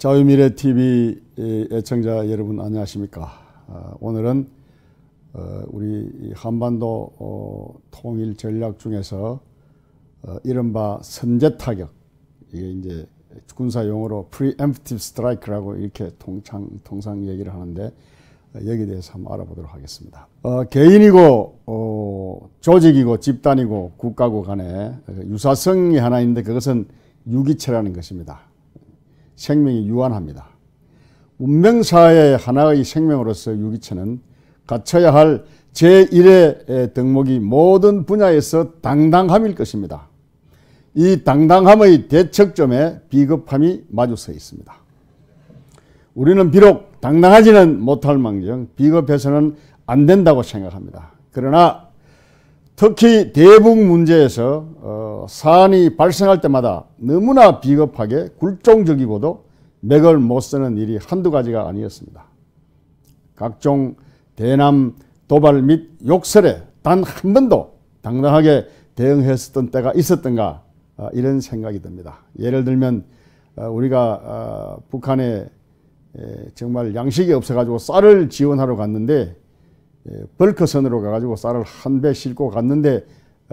자유미래TV 애청자 여러분 안녕하십니까. 오늘은 우리 한반도 통일 전략 중에서 이른바 선제 타격, 이게 이제 군사 용어로 preemptive strike라고 이렇게 통상 얘기를 하는데, 여기에 대해서 한번 알아보도록 하겠습니다. 개인이고 조직이고 집단이고 국가고 간에 유사성이 하나 있는데, 그것은 유기체라는 것입니다. 생명이 유한합니다. 문명사회의 하나의 생명으로서 유기체는 갖춰야 할 제1의 덕목이 모든 분야에서 당당함일 것입니다. 이 당당함의 대척점에 비겁함이 마주서 있습니다. 우리는 비록 당당하지는 못할 망정 비겁해서는 안 된다고 생각합니다. 그러나 특히 대북 문제에서 사안이 발생할 때마다 너무나 비겁하게 굴종적이고도 맥을 못 쓰는 일이 한두 가지가 아니었습니다. 각종 대남 도발 및 욕설에 단 한 번도 당당하게 대응했었던 때가 있었던가, 이런 생각이 듭니다. 예를 들면 우리가 북한에 정말 양식이 없어가지고 쌀을 지원하러 갔는데, 벌크선으로 가가지고 쌀을 한 배 싣고 갔는데,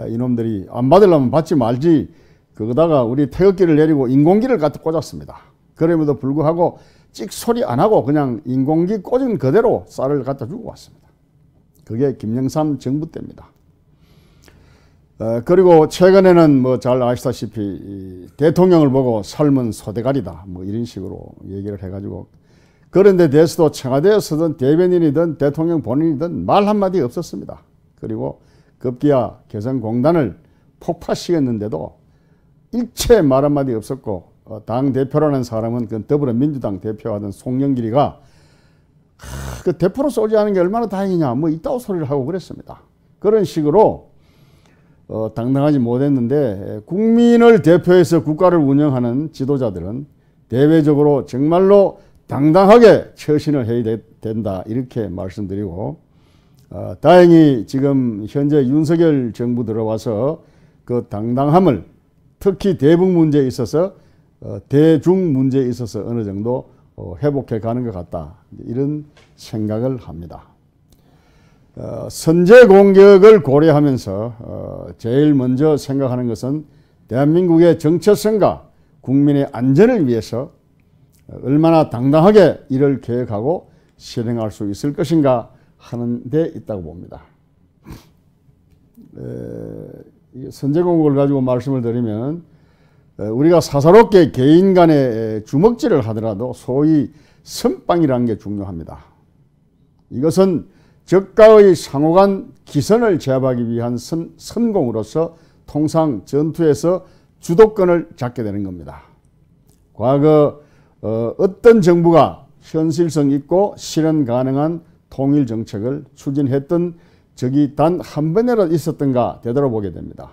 이놈들이 안 받으려면 받지 말지, 거기다가 우리 태극기를 내리고 인공기를 갖다 꽂았습니다. 그럼에도 불구하고 찍소리 안 하고 그냥 인공기 꽂은 그대로 쌀을 갖다 주고 왔습니다. 그게 김영삼 정부 때입니다. 그리고 최근에는 뭐 잘 아시다시피 대통령을 보고 삶은 소대가리다, 뭐 이런 식으로 얘기를 해가지고, 그런 데 대해서도 청와대에서든 대변인이든 대통령 본인이든 말 한마디 없었습니다. 그리고 급기야 개성공단을 폭파시켰는데도 일체 말 한마디 없었고, 당대표라는 사람은 그 더불어민주당 대표하던 송영길이가 그 대표로 쏘지 않은 게 얼마나 다행이냐, 뭐 이따오 소리를 하고 그랬습니다. 그런 식으로 당당하지 못했는데, 국민을 대표해서 국가를 운영하는 지도자들은 대외적으로 정말로 당당하게 처신을 해야 된다, 이렇게 말씀드리고, 다행히 지금 현재 윤석열 정부 들어와서 그 당당함을 특히 대북 문제에 있어서 대중 문제에 있어서 어느 정도 회복해 가는 것 같다, 이런 생각을 합니다. 선제 공격을 고려하면서 제일 먼저 생각하는 것은 대한민국의 정체성과 국민의 안전을 위해서 얼마나 당당하게 이를 계획하고 실행할 수 있을 것인가 하는 데 있다고 봅니다. 선제 공격을 가지고 말씀을 드리면, 우리가 사사롭게 개인 간의 주먹질을 하더라도 소위 선빵이라는 게 중요합니다. 이것은 적과의 상호간 기선을 제압하기 위한 선공으로서 통상 전투에서 주도권을 잡게 되는 겁니다. 과거 어떤 정부가 현실성 있고 실현 가능한 통일 정책을 추진했던 적이 단 한 번이라도 있었던가 되돌아보게 됩니다.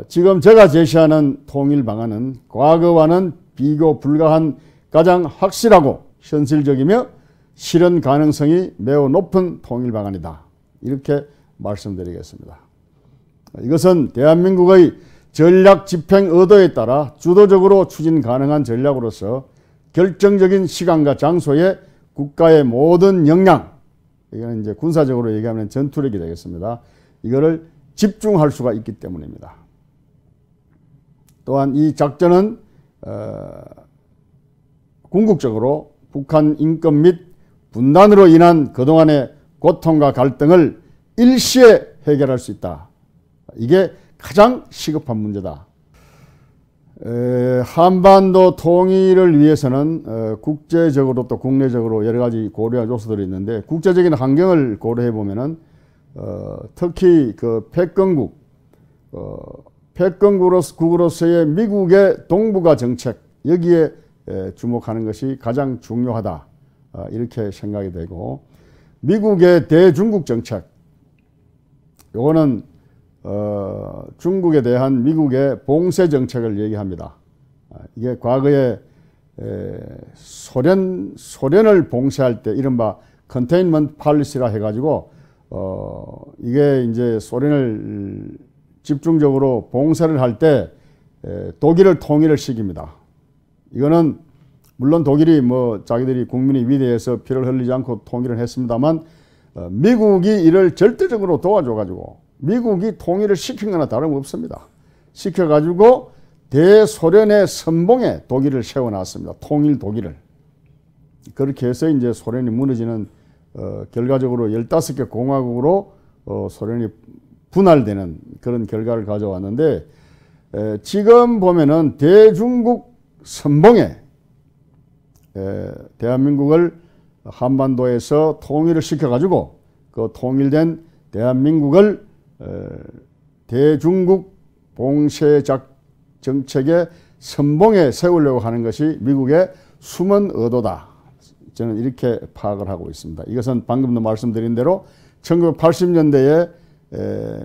지금 제가 제시하는 통일 방안은 과거와는 비교 불가한 가장 확실하고 현실적이며 실현 가능성이 매우 높은 통일 방안이다, 이렇게 말씀드리겠습니다. 이것은 대한민국의 전략 집행 의도에 따라 주도적으로 추진 가능한 전략으로서 결정적인 시간과 장소에 국가의 모든 역량, 이거는 이제 군사적으로 얘기하면 전투력이 되겠습니다. 이거를 집중할 수가 있기 때문입니다. 또한 이 작전은 궁극적으로 북한 인권 및 분단으로 인한 그동안의 고통과 갈등을 일시에 해결할 수 있다. 이게 가장 시급한 문제다. 한반도 통일을 위해서는 국제적으로 또 국내적으로 여러 가지 고려할 요소들이 있는데, 국제적인 환경을 고려해 보면은 특히 그 패권국으로서의 미국의 동북아 정책, 여기에 주목하는 것이 가장 중요하다, 이렇게 생각이 되고, 미국의 대중국 정책, 요거는 중국에 대한 미국의 봉쇄 정책을 얘기합니다. 이게 과거에 소련을 봉쇄할 때 이른바 컨테인먼트 팔리시라 해가지고 이게 이제 소련을 집중적으로 봉쇄를 할 때 독일을 통일을 시킵니다. 이거는 물론 독일이 뭐 자기들이 국민이 위대해서 피를 흘리지 않고 통일을 했습니다만 미국이 이를 절대적으로 도와줘가지고 미국이 통일을 시킨 거나 다름없습니다. 시켜가지고 대소련의 선봉에 독일을 세워놨습니다. 통일 독일을. 그렇게 해서 이제 소련이 무너지는 결과적으로 15개 공화국으로 소련이 분할되는 그런 결과를 가져왔는데 지금 보면은 대중국 선봉에 대한민국을 한반도에서 통일을 시켜가지고 그 통일된 대한민국을 대중국 봉쇄 정책의 선봉에 세우려고 하는 것이 미국의 숨은 의도다. 저는 이렇게 파악을 하고 있습니다. 이것은 방금도 말씀드린 대로 1980년대에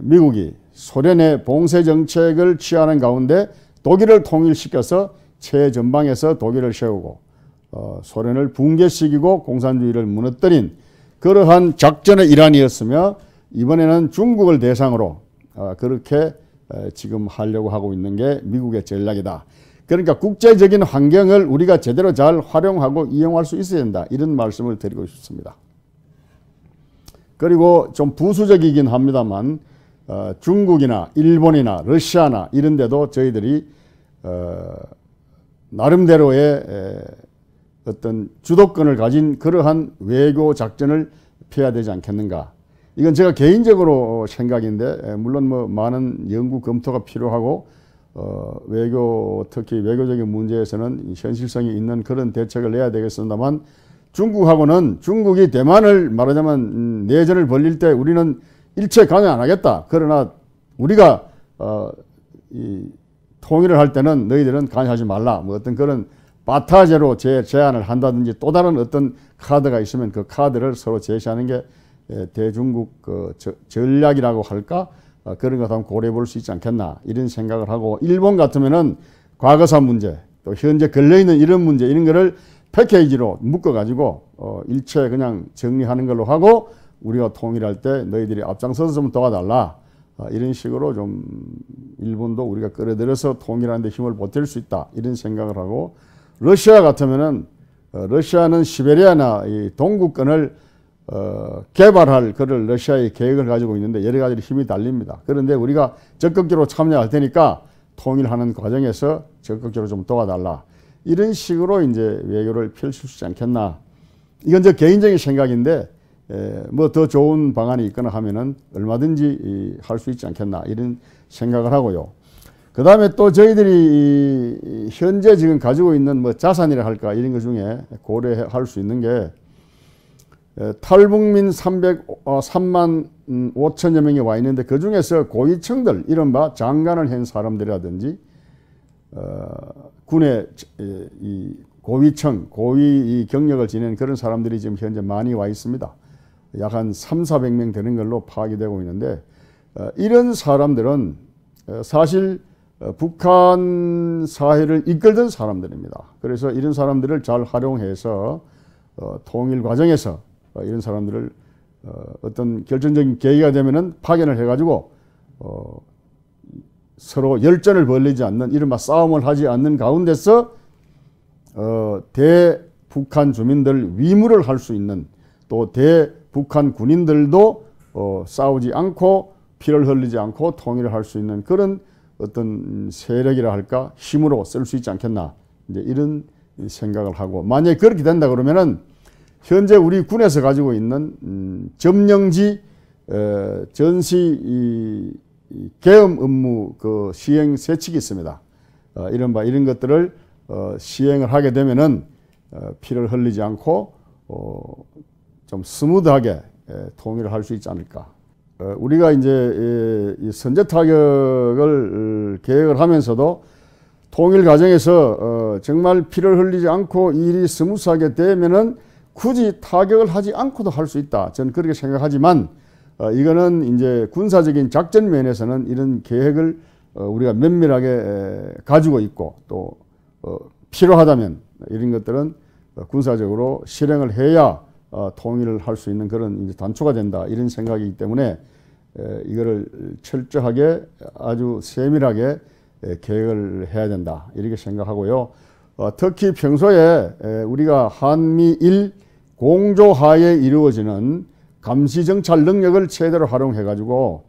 미국이 소련의 봉쇄 정책을 취하는 가운데 독일을 통일시켜서 최전방에서 독일을 세우고 소련을 붕괴시키고 공산주의를 무너뜨린 그러한 작전의 일환이었으며 이번에는 중국을 대상으로 그렇게 지금 하려고 하고 있는 게 미국의 전략이다. 그러니까 국제적인 환경을 우리가 제대로 잘 활용하고 이용할 수 있어야 된다. 이런 말씀을 드리고 싶습니다. 그리고 좀 부수적이긴 합니다만 중국이나 일본이나 러시아나 이런 데도 저희들이 나름대로의 어떤 주도권을 가진 그러한 외교 작전을 펴야 되지 않겠는가. 이건 제가 개인적으로 생각인데 물론 뭐 많은 연구 검토가 필요하고 외교 특히 외교적인 문제에서는 현실성이 있는 그런 대책을 내야 되겠습니다만 중국하고는 중국이 대만을 말하자면 내전을 벌릴 때 우리는 일체 관여 안 하겠다. 그러나 우리가 이 통일을 할 때는 너희들은 관여하지 말라. 뭐 어떤 그런 바타제로 제안을 한다든지 또 다른 어떤 카드가 있으면 그 카드를 서로 제시하는 게 대중국 그 전략이라고 할까? 그런 것 한번 고려해 볼 수 있지 않겠나 이런 생각을 하고 일본 같으면은 과거사 문제 또 현재 걸려있는 이런 문제 이런 거를 패키지로 묶어가지고 일체 그냥 정리하는 걸로 하고 우리가 통일할 때 너희들이 앞장서서 좀 도와달라 이런 식으로 좀 일본도 우리가 끌어들여서 통일하는 데 힘을 보탤 수 있다 이런 생각을 하고 러시아 같으면은 러시아는 시베리아나 이 동구권을 개발할 그를 러시아의 계획을 가지고 있는데 여러 가지 힘이 달립니다. 그런데 우리가 적극적으로 참여할 테니까 통일하는 과정에서 적극적으로 좀 도와달라. 이런 식으로 이제 외교를 펼칠 수 있지 않겠나. 이건 제 개인적인 생각인데 뭐 더 좋은 방안이 있거나 하면은 얼마든지 할 수 있지 않겠나 이런 생각을 하고요. 그 다음에 또 저희들이 현재 지금 가지고 있는 뭐 자산이라 할까 이런 것 중에 고려할 수 있는 게 탈북민 3만 5천여 명이 와 있는데 그 중에서 고위층들 이른바 장관을 한 사람들이라든지 군의 이 고위층 고위 경력을 지닌 그런 사람들이 지금 현재 많이 와 있습니다. 약 한 3,400명 되는 걸로 파악이 되고 있는데 이런 사람들은 사실 북한 사회를 이끌던 사람들입니다. 그래서 이런 사람들을 잘 활용해서 통일 과정에서 이런 사람들을 어떤 결정적인 계기가 되면은 파견을 해가지고 서로 열전을 벌이지 않는 이른바 싸움을 하지 않는 가운데서 대북한 주민들 위무를 할 수 있는 또 대북한 군인들도 싸우지 않고 피를 흘리지 않고 통일을 할 수 있는 그런 어떤 세력이라 할까 힘으로 쓸 수 있지 않겠나 이제 이런 생각을 하고 만약에 그렇게 된다 그러면은 현재 우리 군에서 가지고 있는 점령지 전시 계엄 업무 그 시행 세칙이 있습니다. 이른바 이런 것들을 시행을 하게 되면은 피를 흘리지 않고 좀 스무드하게 통일을 할 수 있지 않을까. 우리가 이제 선제 타격을 계획을 하면서도 통일 과정에서 정말 피를 흘리지 않고 일이 스무스하게 되면은 굳이 타격을 하지 않고도 할 수 있다. 저는 그렇게 생각하지만 이거는 이제 군사적인 작전 면에서는 이런 계획을 우리가 면밀하게 가지고 있고 또 필요하다면 이런 것들은 군사적으로 실행을 해야 통일을 할 수 있는 그런 단초가 된다. 이런 생각이기 때문에 이거를 철저하게 아주 세밀하게 계획을 해야 된다. 이렇게 생각하고요. 특히 평소에 우리가 한미일 공조하에 이루어지는 감시정찰 능력을 최대로 활용해가지고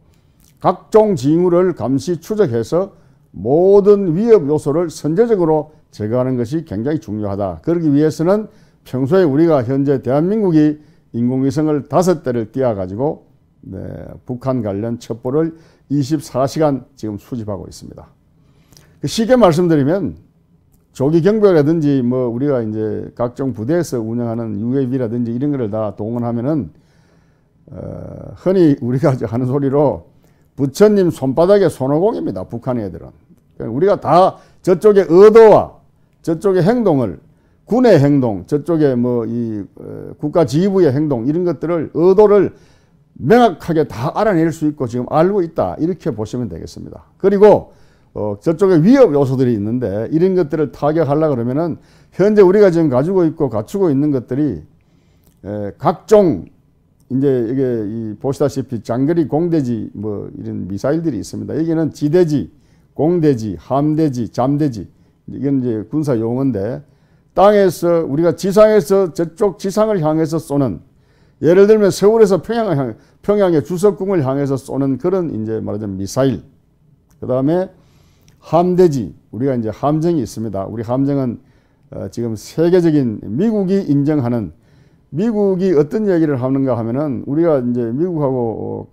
각종 징후를 감시 추적해서 모든 위협 요소를 선제적으로 제거하는 것이 굉장히 중요하다. 그러기 위해서는 평소에 우리가 현재 대한민국이 인공위성을 5대를 띄워가지고 북한 관련 첩보를 24시간 지금 수집하고 있습니다. 쉽게 말씀드리면 조기 경보라든지 뭐 우리가 이제 각종 부대에서 운영하는 UAV라든지 이런 거를 다 동원하면은 흔히 우리가 하는 소리로 부처님 손바닥에 손오공입니다. 북한 애들은. 우리가 다 저쪽의 의도와 저쪽의 행동을 군의 행동, 저쪽에 뭐 이 국가 지휘부의 행동 이런 것들을 의도를 명확하게 다 알아낼 수 있고 지금 알고 있다. 이렇게 보시면 되겠습니다. 그리고 저쪽에 위협 요소들이 있는데 이런 것들을 타격하려고 그러면은 현재 우리가 지금 가지고 있고 갖추고 있는 것들이 각종 이제 이게 보시다시피 장거리 공대지 뭐 이런 미사일들이 있습니다. 여기는 지대지, 공대지, 함대지, 잠대지 이건 이제 군사 용어인데 땅에서 우리가 지상에서 저쪽 지상을 향해서 쏘는 예를 들면 서울에서 평양의 주석궁을 향해서 쏘는 그런 이제 말하자면 미사일. 그 다음에 함대지 우리가 이제 함정이 있습니다. 우리 함정은 지금 세계적인 미국이 인정하는 미국이 어떤 얘기를 하는가 하면은 우리가 이제 미국하고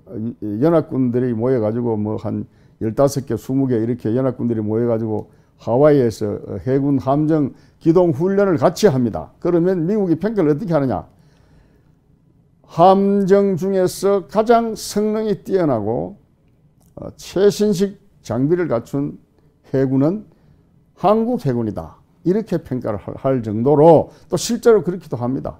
연합군들이 모여가지고 뭐 한 15개, 20개 이렇게 연합군들이 모여가지고 하와이에서 해군 함정 기동 훈련을 같이 합니다. 그러면 미국이 평가를 어떻게 하느냐? 함정 중에서 가장 성능이 뛰어나고 최신식 장비를 갖춘 해군은 한국 해군이다. 이렇게 평가를 할 정도로 또 실제로 그렇기도 합니다.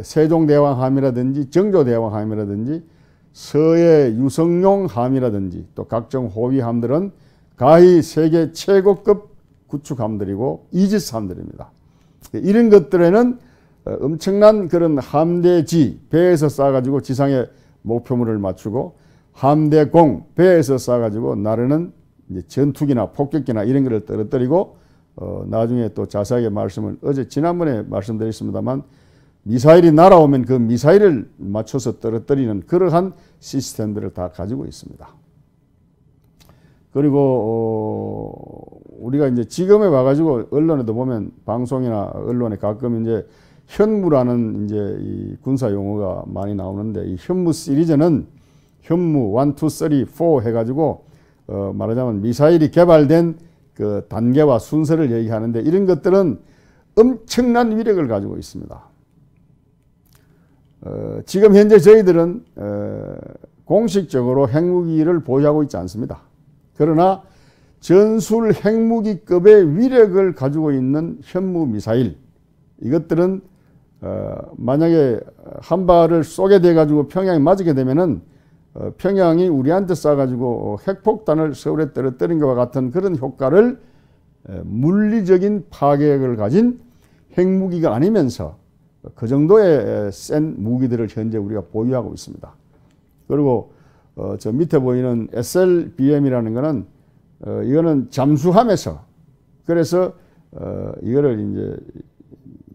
세종대왕함이라든지 정조대왕함이라든지 서해 유성룡함이라든지 또 각종 호위함들은 가히 세계 최고급 구축함들이고 이지스함들입니다. 이런 것들에는 엄청난 그런 함대지 배에서 쏴가지고 지상에 목표물을 맞추고 함대공 배에서 쏴가지고 나르는 이제 전투기나 폭격기나 이런 것을 떨어뜨리고 나중에 또 자세하게 말씀을 지난번에 말씀드렸습니다만 미사일이 날아오면 그 미사일을 맞춰서 떨어뜨리는 그러한 시스템들을 다 가지고 있습니다. 그리고 우리가 이제 지금에 와가지고 언론에도 보면 방송이나 언론에 가끔 이제 현무라는 이제 이 군사 용어가 많이 나오는데 이 현무 시리즈는 현무 1, 2, 3, 4 해가지고 말하자면 미사일이 개발된 그 단계와 순서를 얘기하는데 이런 것들은 엄청난 위력을 가지고 있습니다. 지금 현재 저희들은 공식적으로 핵무기를 보유하고 있지 않습니다. 그러나 전술 핵무기급의 위력을 가지고 있는 현무 미사일 이것들은 만약에 한 발을 쏘게 돼 가지고 평양에 맞게 되면은 평양이 우리한테 쏴가지고 핵폭탄을 서울에 떨어뜨린 것과 같은 그런 효과를 물리적인 파괴력을 가진 핵무기가 아니면서 그 정도의 센 무기들을 현재 우리가 보유하고 있습니다. 그리고 저 밑에 보이는 SLBM이라는 거는 이거는 잠수함에서 그래서 이거를 이제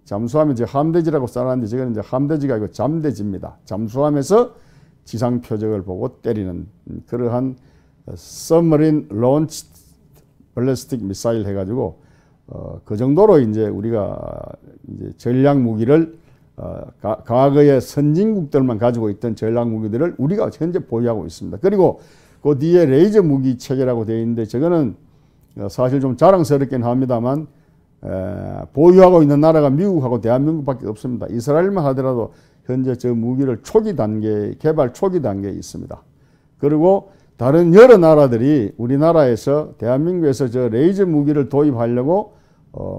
잠수함에 이제 함대지라고 써놨는데 저거는 이제 함대지가 아니고 잠대지입니다. 잠수함에서 지상 표적을 보고 때리는 그러한 Submarine Launched Ballistic Missile 해가지고 그 정도로 이제 우리가 이제 전략 무기를 과거의 선진국들만 가지고 있던 전략 무기들을 우리가 현재 보유하고 있습니다. 그리고 그 뒤에 레이저 무기 체계라고 되어 있는데 저거는 사실 좀 자랑스럽긴 합니다만 보유하고 있는 나라가 미국하고 대한민국밖에 없습니다. 이스라엘만 하더라도 현재 저 무기를 초기 단계, 개발 초기 단계에 있습니다. 그리고 다른 여러 나라들이 우리나라에서 대한민국에서 저 레이저 무기를 도입하려고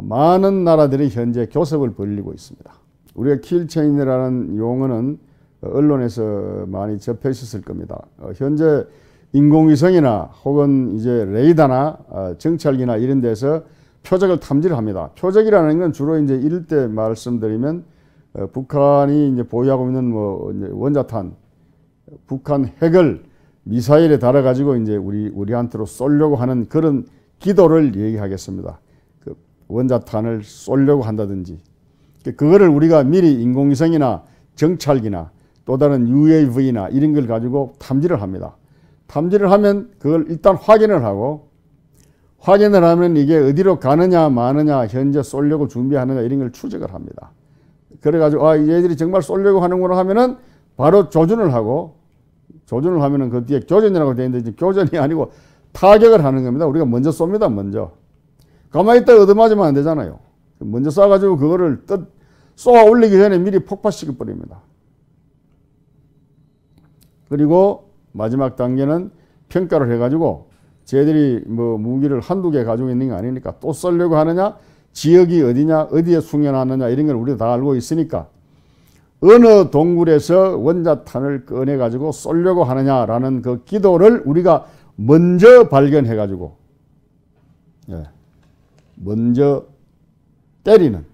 많은 나라들이 현재 교섭을 벌이고 있습니다. 우리가 킬체인이라는 용어는 언론에서 많이 접하셨을 겁니다. 현재 인공위성이나 혹은 이제 레이더나 정찰기나 이런 데서 표적을 탐지를 합니다. 표적이라는 건 주로 이제 이럴 때 말씀드리면 북한이 이제 보유하고 있는 뭐 이제 원자탄, 북한 핵을 미사일에 달아가지고 이제 우리한테로 쏘려고 하는 그런 기도를 얘기하겠습니다. 원자탄을 쏘려고 한다든지, 그거를 우리가 미리 인공위성이나 정찰기나 또 다른 UAV나 이런 걸 가지고 탐지를 합니다. 탐지를 하면 그걸 일단 확인을 하고, 확인을 하면 이게 어디로 가느냐 마느냐, 현재 쏘려고 준비하느냐 이런 걸 추적을 합니다. 그래가지고 얘들이 정말 쏘려고 하는구나 하면은 바로 조준을 하고, 조준을 하면은 그 뒤에 교전이라고 되어 있는데 교전이 아니고 타격을 하는 겁니다. 우리가 먼저 쏩니다. 먼저. 가만히 있다가 얻어맞으면 안 되잖아요. 먼저 쏴가지고 그거를 쏘아 올리기 전에 미리 폭파시켜 버립니다. 그리고 마지막 단계는 평가를 해가지고 쟤들이 뭐 무기를 한두 개 가지고 있는 게 아니니까 또 쏘려고 하느냐, 지역이 어디냐, 어디에 숙련하느냐 이런 걸 우리가 다 알고 있으니까 어느 동굴에서 원자탄을 꺼내가지고 쏘려고 하느냐라는 그 기도를 우리가 먼저 발견해가지고, 먼저 때리는,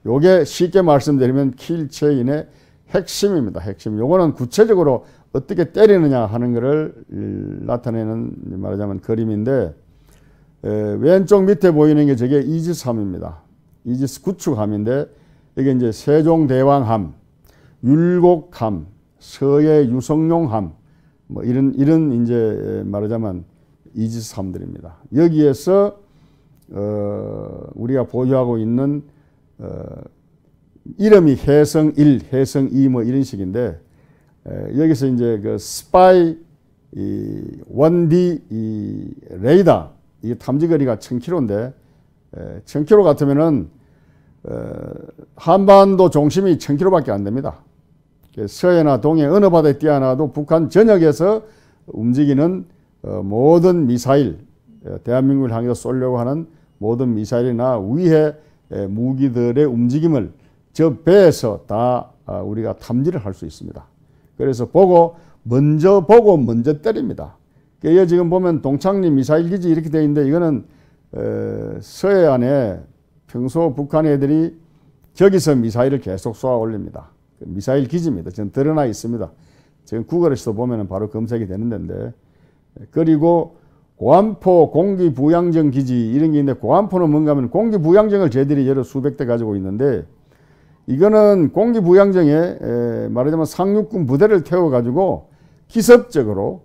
요게 쉽게 말씀드리면 킬체인의 핵심입니다. 핵심. 요거는 구체적으로 어떻게 때리느냐 하는 것을 나타내는 말하자면 그림인데, 왼쪽 밑에 보이는 게 저게 이지스함입니다. 이지스 구축함인데, 이게 이제 세종대왕함, 율곡함, 서해 유성룡함, 뭐 이런 이제 말하자면 이지스함들입니다. 여기에서 우리가 보유하고 있는 이름이 해성 1, 해성 2 뭐 이런 식인데, 여기서 이제 그 스파이 1D 레이더, 이게 탐지거리가 1000km인데, 1000km 같으면은 한반도 중심이 1000km밖에 안 됩니다. 서해나 동해 어느 바다에 뛰어나도 북한 전역에서 움직이는 모든 미사일, 대한민국을 향해서 쏘려고 하는 모든 미사일이나 위해 무기들의 움직임을 저 배에서 다 우리가 탐지를 할 수 있습니다. 그래서 먼저 보고 먼저 때립니다. 여기 지금 보면 동창리 미사일 기지 이렇게 되어 있는데, 이거는 서해안에 평소 북한 애들이 저기서 미사일을 계속 쏘아 올립니다. 미사일 기지입니다. 지금 드러나 있습니다. 지금 구글에서 보면 바로 검색이 되는 데인데, 그리고 고안포 공기부양정 기지 이런 게 있는데, 고안포는 뭔가 하면 공기부양정을 쟤들이 여러 수백 대 가지고 있는데, 이거는 공기부양정에 말하자면 상륙군 부대를 태워가지고 기습적으로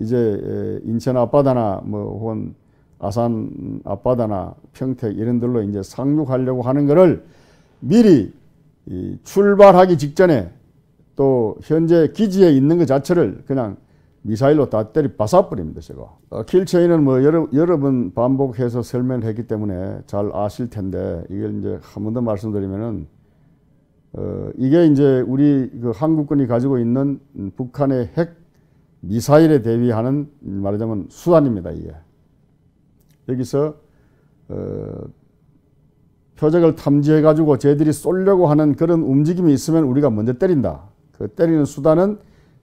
이제 인천 앞바다나 뭐 혹은 아산 앞바다나 평택 이런 데로 이제 상륙하려고 하는 것을 미리 출발하기 직전에 또 현재 기지에 있는 것 자체를 그냥 미사일로 다 때리 바사버립니다. 저거. 킬체인은 뭐 여러 번 반복해서 설명을 했기 때문에 잘 아실 텐데, 이걸 이제 한 번 더 말씀드리면은, 이게 이제 우리 그 한국군이 가지고 있는 북한의 핵 미사일에 대비하는 말하자면 수단입니다. 이게. 여기서 표적을 탐지해가지고 쟤들이 쏘려고 하는 그런 움직임이 있으면 우리가 먼저 때린다. 그 때리는 수단은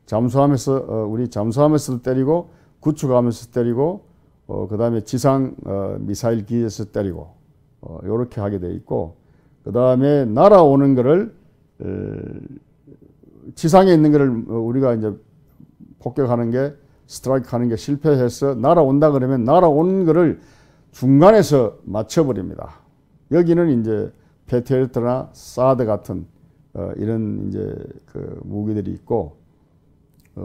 잠수하면서 우리 잠수하면서도 때리고, 구축하면서 때리고, 그 다음에 지상 미사일 기지에서 때리고, 요렇게 하게 돼 있고, 그 다음에 날아오는 거를 지상에 있는 거를 우리가 이제 폭격하는 게, 스트라이크 하는 게 실패해서 날아온다 그러면 날아오는 거를 중간에서 맞춰버립니다. 여기는 이제 패트리어트나 사드 같은 이런 이제 그 무기들이 있고,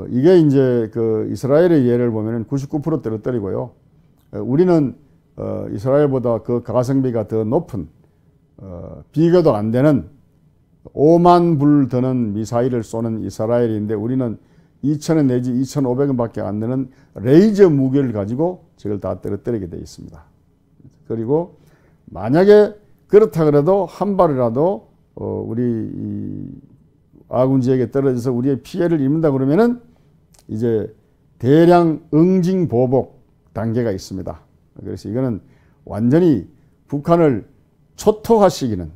이게 이제 그 이스라엘의 예를 보면은 99% 떨어뜨리고요. 우리는 이스라엘보다 그 가성비가 더 높은 비교도 안 되는 5만 불 드는 미사일을 쏘는 이스라엘인데, 우리는 2,000원 내지 2,500원밖에 안 되는 레이저 무기를 가지고 저걸 다 떨어뜨리게 되어 있습니다. 그리고 만약에 그렇다 그래도 한 발이라도 우리 아군 지역에 떨어져서 우리의 피해를 입는다 그러면은 이제 대량 응징 보복 단계가 있습니다. 그래서 이거는 완전히 북한을 초토화시키는,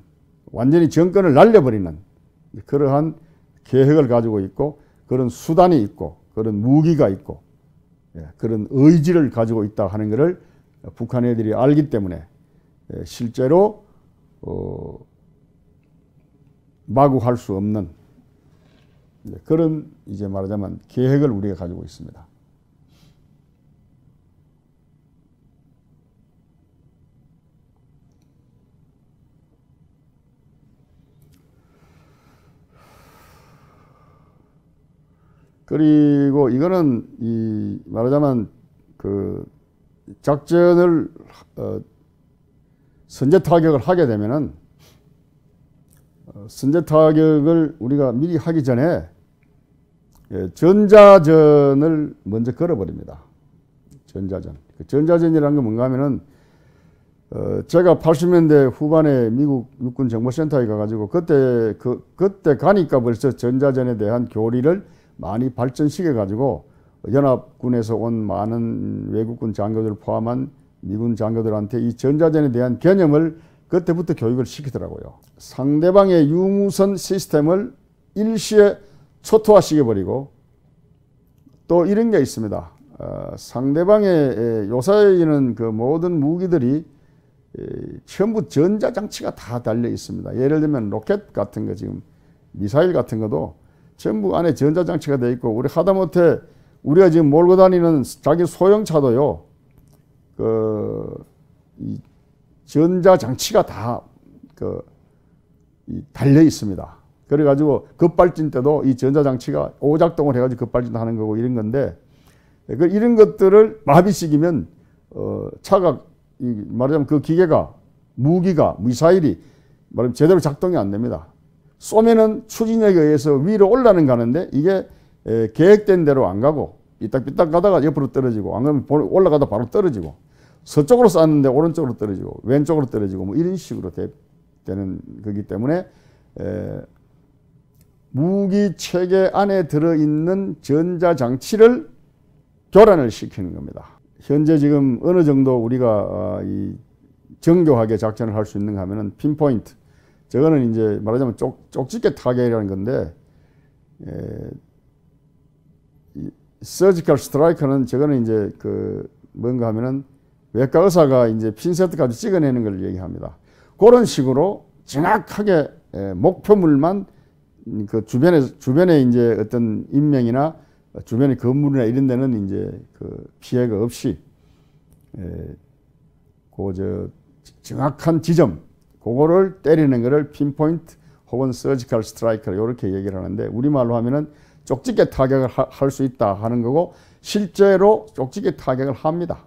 완전히 정권을 날려버리는 그러한 계획을 가지고 있고, 그런 수단이 있고, 그런 무기가 있고, 그런 의지를 가지고 있다 하는 것을 북한 애들이 알기 때문에 실제로 마구 할 수 없는 그런 이제 말하자면 계획을 우리가 가지고 있습니다. 그리고 이거는 말하자면 그 작전을 선제 타격을 하게 되면은 선제 타격을 우리가 미리 하기 전에 전자전을 먼저 걸어버립니다. 전자전. 그 전자전이라는 게 뭔가 하면은 제가 80년대 후반에 미국 육군 정보센터에 가가지고 그때 가니까 벌써 전자전에 대한 교리를 많이 발전시켜 가지고 연합군에서 온 많은 외국군 장교들을 포함한 미군 장교들한테 이 전자전에 대한 개념을 그때부터 교육을 시키더라고요. 상대방의 유무선 시스템을 일시에 초토화시켜버리고 또 이런 게 있습니다. 상대방의 요새에는 그 모든 무기들이 전부 전자장치가 다 달려 있습니다. 예를 들면 로켓 같은 거, 지금 미사일 같은 것도 전부 안에 전자장치가 되어 있고, 우리 하다못해 우리가 지금 몰고 다니는 자기 소형차도요, 이 전자장치가 다 달려 있습니다. 그래가지고 급발진 때도 이 전자장치가 오작동을 해가지고 급발진하는 거고 이런 건데, 이런 것들을 마비시키면 차가 말하자면 그 기계가, 무기가, 미사일이 말하면 제대로 작동이 안 됩니다. 쏘면은 추진력에 의해서 위로 올라는 가는데 이게 계획된 대로 안 가고 삐딱삐딱 가다가 옆으로 떨어지고, 안 가면 올라가다 바로 떨어지고, 서쪽으로 쐈는데 오른쪽으로 떨어지고 왼쪽으로 떨어지고 뭐 이런 식으로 되는 거기 때문에 무기 체계 안에 들어있는 전자장치를 교란을 시키는 겁니다. 현재 지금 어느 정도 우리가 정교하게 작전을 할 수 있는가 하면은 핀포인트, 저거는 이제 말하자면 쪽집게 타격이라는 건데, 서지컬 스트라이커는 저거는 이제 뭔가 하면은 외과 의사가 이제 핀세트까지 찍어내는 걸 얘기합니다. 그런 식으로 정확하게 목표물만 그 주변에 이제 어떤 인명이나 주변의 건물이나 이런 데는 이제 피해가 없이 정확한 지점, 그거를 때리는 거를 핀포인트 혹은 서지컬 스트라이커 이렇게 얘기를 하는데, 우리말로 하면은 쪽집게 타격을 할 수 있다 하는 거고, 실제로 쪽집게 타격을 합니다.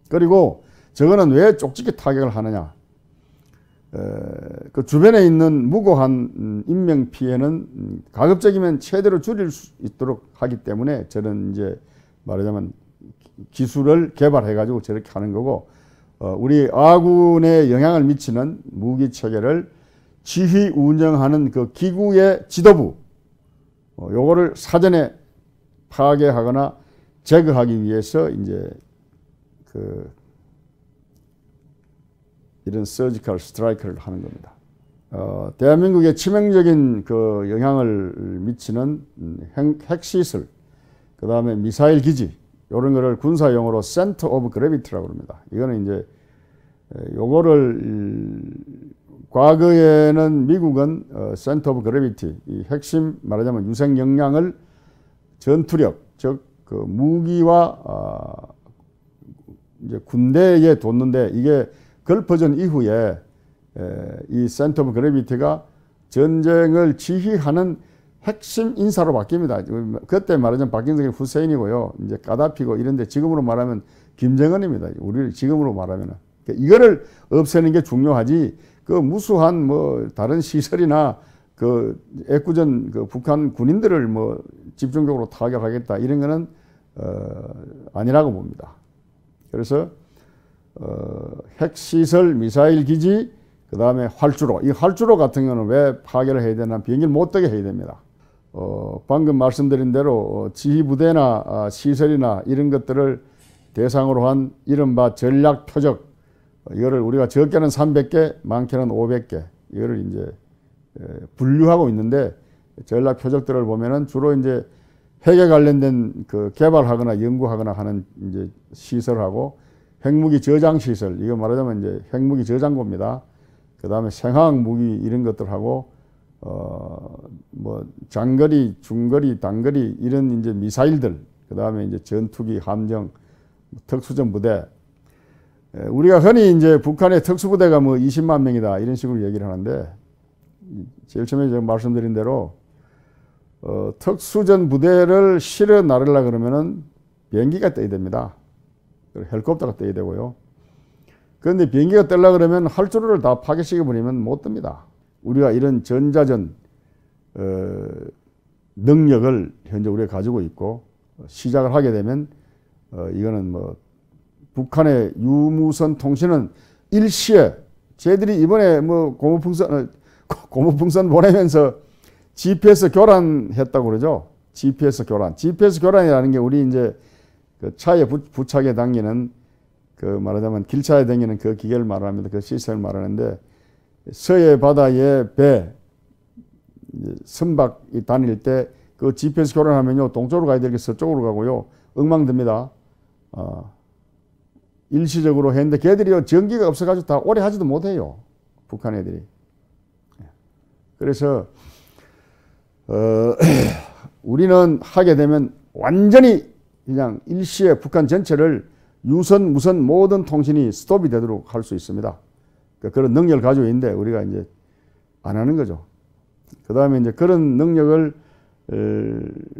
그리고 저거는 왜 쪽집게 타격을 하느냐? 그 주변에 있는 무고한 인명 피해는 가급적이면 최대로 줄일 수 있도록 하기 때문에 저는 이제 말하자면 기술을 개발해 가지고 저렇게 하는 거고, 우리 아군에 영향을 미치는 무기 체계를 지휘 운영하는 그 기구의 지도부, 요거를 사전에 파괴하거나 제거하기 위해서 이제 이런 서지컬 스트라이크를 하는 겁니다. 대한민국에 치명적인 영향을 미치는 핵시설, 그 다음에 미사일 기지, 이런 거를 군사용어로 센터 오브 그래비티라고 합니다. 이거는 이제 요거를 과거에는 미국은 센터 오브 그래비티, 이 핵심 말하자면 유생 역량을 전투력, 즉 무기와 이제 군대에 뒀는데, 이게 걸퍼전 이후에 이 센터 오브 그래비티가 전쟁을 지휘하는 핵심 인사로 바뀝니다. 그때 말하자면 박정희 후세인이고요, 이제 까다피고 이런데, 지금으로 말하면 김정은입니다. 우리 지금으로 말하면은 이거를 없애는 게 중요하지, 무수한 다른 시설이나 애꿎은 북한 군인들을 집중적으로 타격하겠다 이런 거는 아니라고 봅니다. 그래서 핵시설, 미사일 기지, 그 다음에 활주로, 이 활주로 같은 경우는 왜 파괴를 해야 되나? 비행기를 못 뜨게 해야 됩니다. 방금 말씀드린 대로 지휘부대나 시설이나 이런 것들을 대상으로 한 이른바 전략 표적, 이거를 우리가 적게는 300개, 많게는 500개, 이거를 이제 분류하고 있는데, 전략 표적들을 보면은 주로 이제 핵에 관련된 개발하거나 연구하거나 하는 이제 시설하고, 핵무기 저장 시설, 이거 말하자면 이제 핵무기 저장고입니다. 그 다음에 생화학 무기 이런 것들하고, 장거리, 중거리, 단거리 이런 이제 미사일들, 그 다음에 이제 전투기, 함정, 특수전 부대. 우리가 흔히 이제 북한의 특수부대가 20만 명이다 이런 식으로 얘기를 하는데, 제일 처음에 제가 말씀드린 대로 특수전 부대를 실어 나르려 그러면은 비행기가 떠야 됩니다. 헬리콥터가 떠야 되고요. 그런데 비행기가 뜨려 그러면 활주로를 다 파괴시켜 버리면 못 뜹니다. 우리가 이런 전자전 능력을 현재 우리가 가지고 있고, 시작을 하게 되면 이거는 뭐 북한의 유무선 통신은 일시에 쟤들이 이번에 뭐 고무풍선 보내면서 GPS 교란했다고 그러죠. GPS 교란이라는 게 우리 이제 그 차에 부착에 당기는 그 말하자면 길차에 당기는 그 기계를 말합니다. 그 시스템을 말하는데, 서해 바다에 배 선박이 다닐 때 그 GPS 교란하면요, 동쪽으로 가야 될 게 서쪽으로 가고요, 엉망됩니다. 일시적으로 했는데 걔들이요, 전기가 없어가지고 다 오래 하지도 못해요, 북한 애들이. 그래서 우리는 하게 되면 완전히 그냥 일시에 북한 전체를 유선, 무선 모든 통신이 스톱이 되도록 할 수 있습니다. 그런 능력을 가지고 있는데 우리가 이제 안 하는 거죠. 그 다음에 이제 그런 능력을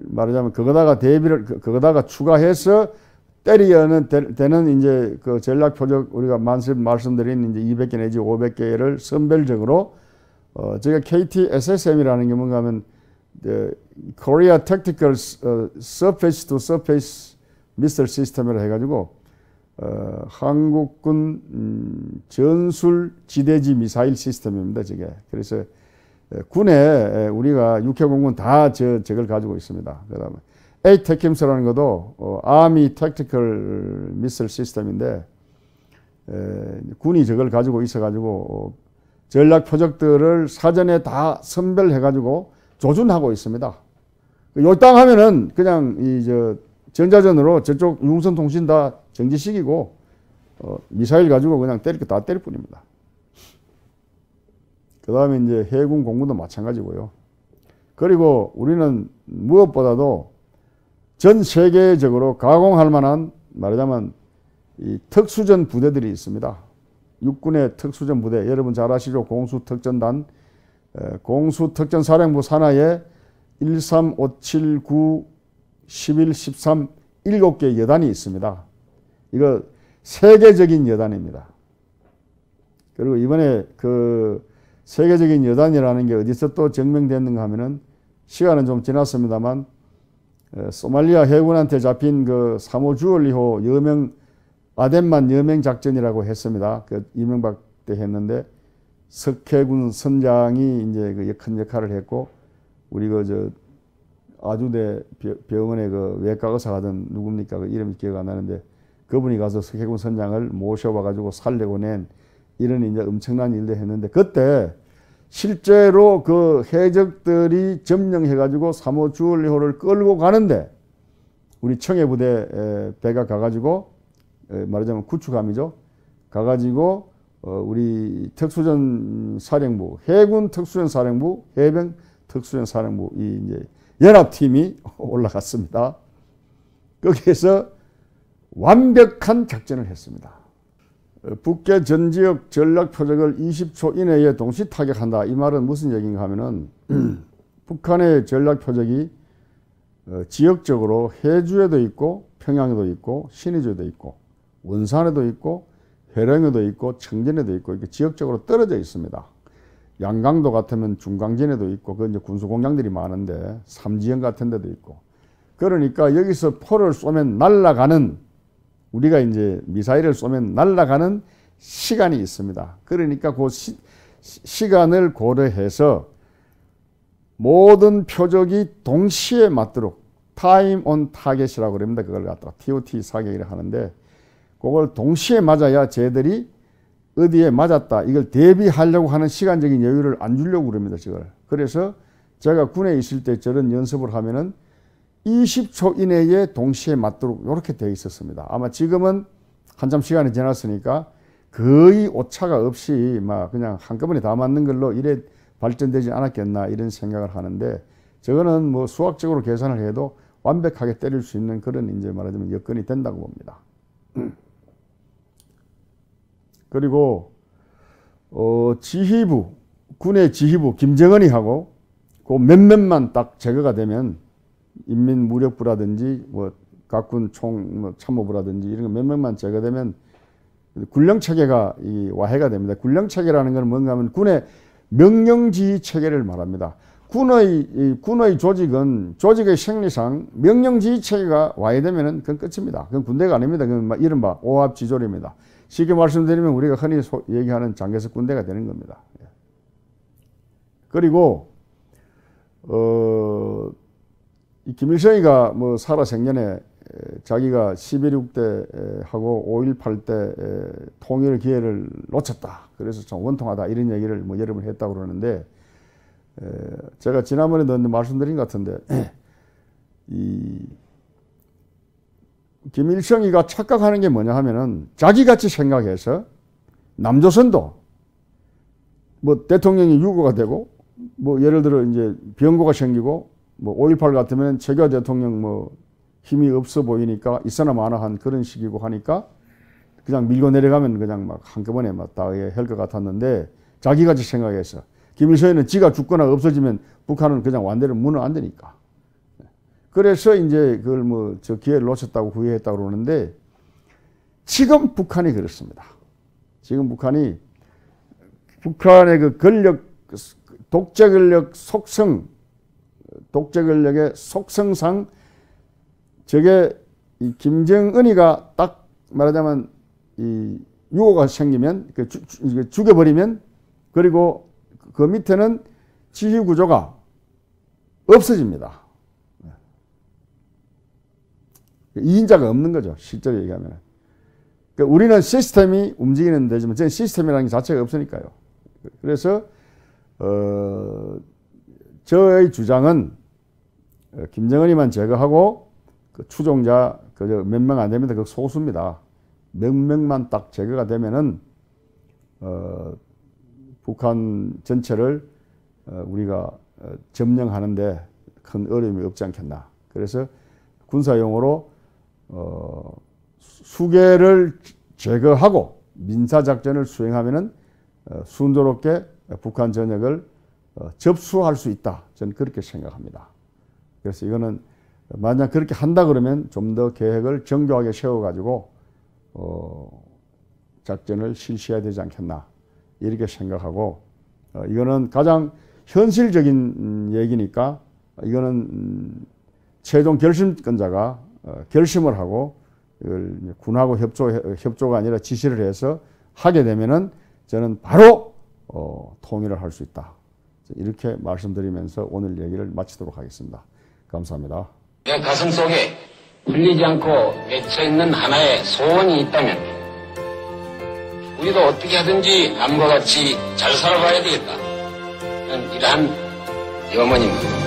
말하자면 그거다가 추가해서 때리는 되는 이제 그 전략 표적 우리가 말씀드린 이제 200개 내지 500개를 선별적으로 저희가 KTSSM이라는 게 뭔가 하면 Korea Tactical Surface to Surface Missile System이라 해가지고 한국군 전술 지대지 미사일 시스템입니다, 저게. 그래서 군에 우리가 육해공군 다 저걸 가지고 있습니다. 그 다음에 ATACMS라는 것도 Army Tactical Missile System인데, 군이 저걸 가지고 있어가지고 전략 표적들을 사전에 다 선별해가지고 조준하고 있습니다. 요 땅 하면은 그냥 전자전으로 저쪽 유무선 통신 다 정지시키고 미사일 가지고 그냥 때릴 거 다 때릴 뿐입니다. 그 다음에 이제 해군 공군도 마찬가지고요. 그리고 우리는 무엇보다도 전 세계적으로 가공할 만한 말하자면 이 특수전 부대들이 있습니다. 육군의 특수전 부대, 여러분 잘 아시죠? 공수특전단, 공수특전사령부 산하에 1, 3, 5, 7, 9, 11, 13, 7개 여단이 있습니다. 이거 세계적인 여단입니다. 그리고 이번에 그 세계적인 여단이라는 게 어디서 또 증명됐는가 하면은, 시간은 좀 지났습니다만 소말리아 해군한테 잡힌 그 3호 주얼리호 아덴만 여명 작전이라고 했습니다. 그 이명박 때 했는데 석해군 선장이 이제 그 큰 역할을 했고, 우리 아주대 병원에 그 외과 의사가 하던 누굽니까? 그 이름이 기억 안 나는데, 그분이 가서 석해군 선장을 모셔와가지고 살려고 낸 이런 이제 엄청난 일도 했는데, 그때 실제로 그 해적들이 점령해가지고 3호 주얼리호를 끌고 가는데 우리 청해부대 배가 가가지고 말하자면 구축함이죠. 가가지고 우리 특수전 사령부, 해군 특수전 사령부, 해병 특수전 사령부 이 이제 연합팀이 올라갔습니다. 거기에서 완벽한 작전을 했습니다. 북계 전 지역 전략 표적을 20초 이내에 동시 타격한다. 이 말은 무슨 얘기인가 하면은 북한의 전략 표적이 지역적으로 해주에도 있고 평양에도 있고 신의주에도 있고 원산에도 있고 회령에도 있고 청진에도 있고 이렇게 지역적으로 떨어져 있습니다. 양강도 같으면 중강진에도 있고, 그 이제 군수공장들이 많은데 삼지연 같은 데도 있고. 그러니까 여기서 포를 쏘면 날아가는, 우리가 이제 미사일을 쏘면 날아가는 시간이 있습니다. 그러니까 그 시간을 고려해서 모든 표적이 동시에 맞도록 타임 온 타겟이라고 그럽니다. 그걸 갖다가 TOT 사격이라 하는데, 그걸 동시에 맞아야 쟤들이 어디에 맞았다, 이걸 대비하려고 하는 시간적인 여유를 안 주려고 그럽니다, 저걸. 그래서 제가 군에 있을 때 저런 연습을 하면은 20초 이내에 동시에 맞도록 이렇게 되어 있었습니다. 아마 지금은 한참 시간이 지났으니까 거의 오차가 없이 막 그냥 한꺼번에 다 맞는 걸로 이래 발전되지 않았겠나 이런 생각을 하는데, 저거는 뭐 수학적으로 계산을 해도 완벽하게 때릴 수 있는 그런 이제 말하자면 여건이 된다고 봅니다. 그리고 지휘부, 군의 지휘부 김정은이 하고 그 몇몇만 딱 제거가 되면 인민무력부라든지 뭐 각군 뭐 참모부라든지 이런 거 몇몇만 제거되면 군령 체계가 이 와해가 됩니다. 군령 체계라는 건 뭔가 하면 군의 명령지휘 체계를 말합니다. 군의 조직의 생리상 명령지휘 체계가 와해되면은 그건 끝입니다. 그건 군대가 아닙니다. 그건 이른바 오합지졸입니다. 쉽게 말씀드리면 우리가 흔히 얘기하는 장개석 군대가 되는 겁니다. 그리고 이 김일성이가 뭐 살아생전에 자기가 11.6 때 하고 5.18 때 통일 기회를 놓쳤다. 그래서 좀 원통하다. 이런 얘기를 뭐 여러 번 했다고 그러는데, 제가 지난번에도 말씀드린 것 같은데, 이 김일성이가 착각하는 게 뭐냐 하면은 자기같이 생각해서 남조선도 뭐 대통령이 유고가 되고 뭐 예를 들어 이제 병고가 생기고 뭐 5.18 같으면 최규하 대통령 뭐 힘이 없어 보이니까 있어나 마나 한 그런 식이고 하니까 그냥 밀고 내려가면 그냥 막 한꺼번에 막 다 할 것 같았는데, 자기같이 생각해서 김일성이는 지가 죽거나 없어지면 북한은 그냥 완전히 무너 안 되니까. 그래서 이제 그걸 뭐 저 기회를 놓쳤다고 후회했다고 그러는데, 지금 북한이 그렇습니다. 지금 북한의 그 권력, 독재 권력의 속성상 저게 이 김정은이가 딱 말하자면 이 유고가 생기면 죽여버리면, 그리고 그 밑에는 지휘 구조가 없어집니다. 2인자가 없는 거죠. 실제로 얘기하면. 그러니까 우리는 시스템이 움직이는 데지만 저는 시스템이라는 게 자체가 없으니까요. 그래서 저의 주장은 김정은이만 제거하고 그 추종자 몇 명 안 됩니다. 그 소수입니다. 몇 명만 딱 제거가 되면은 북한 전체를 우리가 점령하는데 큰 어려움이 없지 않겠나. 그래서 군사용어로 수계를 제거하고 민사작전을 수행하면은 순조롭게 북한 전역을 접수할 수 있다. 저는 그렇게 생각합니다. 그래서 이거는 만약 그렇게 한다 그러면 좀 더 계획을 정교하게 세워가지고 작전을 실시해야 되지 않겠나 이렇게 생각하고, 이거는 가장 현실적인 얘기니까 이거는 최종 결심권자가 결심을 하고 이걸 군하고 협조가 아니라 지시를 해서 하게 되면은 저는 바로 통일을 할 수 있다. 이렇게 말씀드리면서 오늘 얘기를 마치도록 하겠습니다. 감사합니다. 내 가슴 속에 풀리지 않고 맺혀있는 하나의 소원이 있다면 우리도 어떻게 하든지 남과 같이 잘 살아가야 되겠다. 이러한 염원입니다.